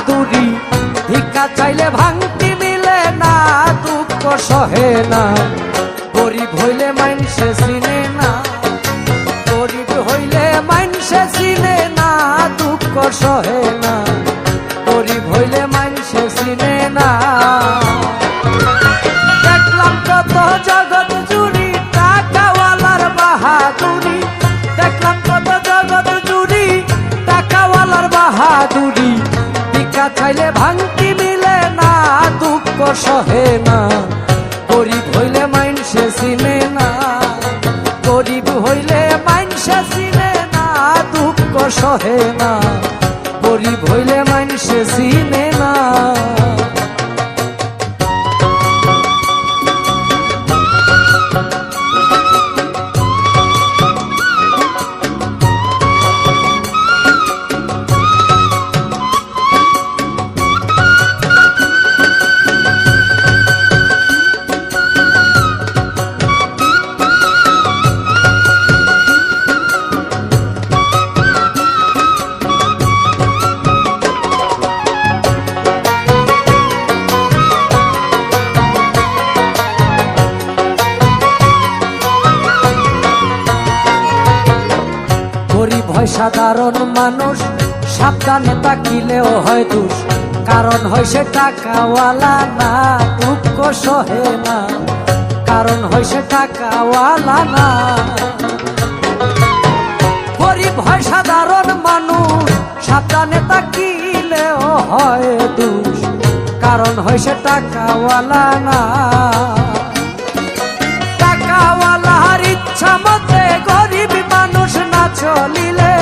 বাহাদুরি, ভিক্ষা চাইলে ভাঙতি মিলে না, দুঃখ সহে না, গরিব হইলে মাইনসে চিনে না, গরিব হইলে মাইনসে চিনে না, দুঃখ সহে না, গরিব হইলে মাইনসে চিনে না। দেখলাম কত জগৎ জুড়ি টাকাওয়ালার বাহাদুরি, দেখলাম কত জগৎ জুড়ি টাকাওয়ালার বাহাদুরি, ভিক্ষা চাইলে ভাঙতি মিলে না, দুঃখ সহে না, গরিব হইলে মাইনসে চিনে না, গরিব হইলে মাইনসে চিনে না, দুঃখ সহে না, গরিব হইলে মাইনসে চিনে না। গরিব হয় সাধারণ মানুষ, সাবধানে তাকিলেও হয় দোষ, কারণ হয় সে টাকাওয়ালা না, দুঃখ সহে না, কারণ হয় সে টাকাওয়ালা না। গরিব হয় সাধারণ মানুষ, সাবধানে তাকিলেও হয় দোষ, কারণ হয় সে টাকাওয়ালা না। টাকাওয়ালার ইচ্ছা মতে গরিব মানুষ না চলিলে,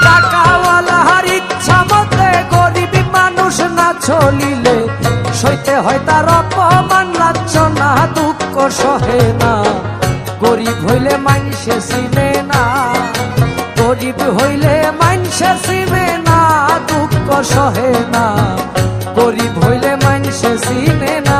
টাকাওয়ালার ইচ্ছা মতে গরিব মানুষ না চলিলে, সইতে হয় তার অপমান লাঞ্ছনা, দুঃখ সহে না, গরিব হইলে মাইনসে চিনে না, গরিব হইলে মাইনসে চিনে না, দুঃখ সহে না, গরিব হইলে মাইনসে চিনে না।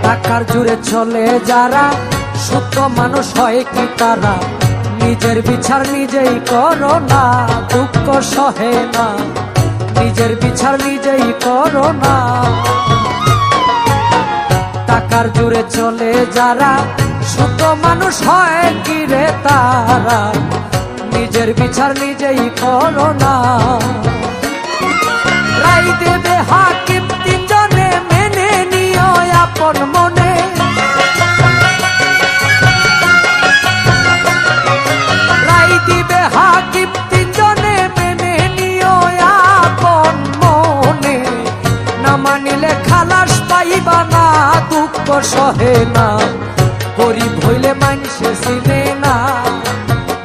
টাকার জুড়ে চলে যারা, সত্য মানুষ হয় কি তারা, নিজের বিচার নিজেই করো না, দুঃখ সহে না, নিজের বিচার নিজেই করো না। টাকার জুড়ে চলে যারা, সত্য মানুষ হয় কি রে তারা, নিজের বিচার নিজেই করো না। রাই দেবে হাকিম তিনজনে, মেনে নিও আপন মনে, রাই দিবে হাকিম তিনজনে, মেনে নিও আপন মনে, না মানিলে খালাস পাইবা না, দুঃখ সহে না, গরিব হইলে মাইনসে চিনে না,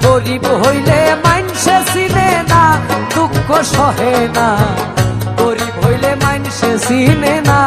গরিব হইলে মাইনসে চিনে না, দুঃখ সহে না, গরিব হইলে মাইনসে চিনে না।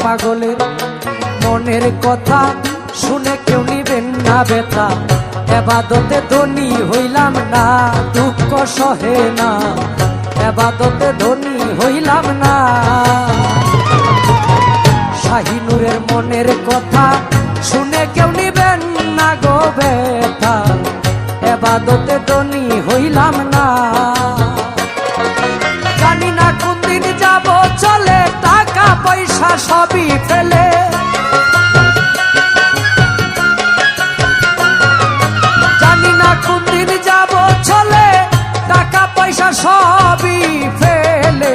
পাগলের মনের কথা শুনে কেউ নিবেন না ব্যথা, এবাদতে ধনী হইলাম না, দুঃখ সহে না, এবাদতে ধনী হইলাম না। শাহিনুরের মনের কথা শুনে কেউ নিবেন না গো ব্যথা, এবাদতে ধনী হইলাম না। জানি না কোন দিন যাব চলে, টাকা পয়সা সবই ফেলে, সবই ফেলে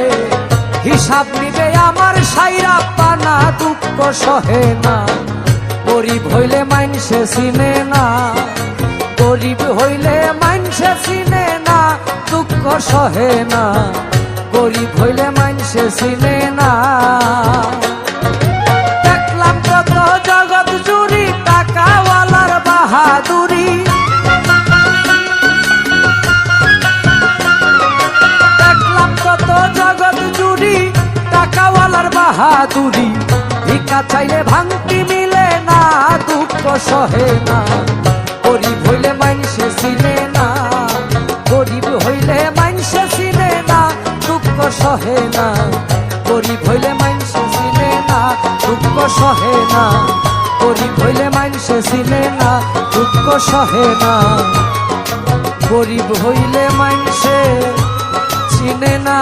হিসাব নিবে আমার সাইরা পানা দুঃখ সহে না গরিব হইলে মাইনসে চিনে না গরিব হইলে মাইনসে চিনে না দুঃখ সহে না গরিব হইলে মাইনসে চিনে না দেখলাম কত জগৎ জুড়ি টাকাওয়ালার বাহাদুরি দেখলাম কত জগৎ জুড়ি টাকাওয়ালার বাহাদুরি ভিক্ষা চাইলে ভাঙতি মিলে না দুঃখ সহে না গরিব হইলে মাইনসে চিনে না গরিব হইলে মাইনসে চিনে না দুঃখ সহে না গরিব হইলে মাইনসে চিনে না দুঃখ সহে না গরিব হইলে মাইনসে চিনে না দুঃখ সহে না গরিব হইলে মাইনসে চিনে না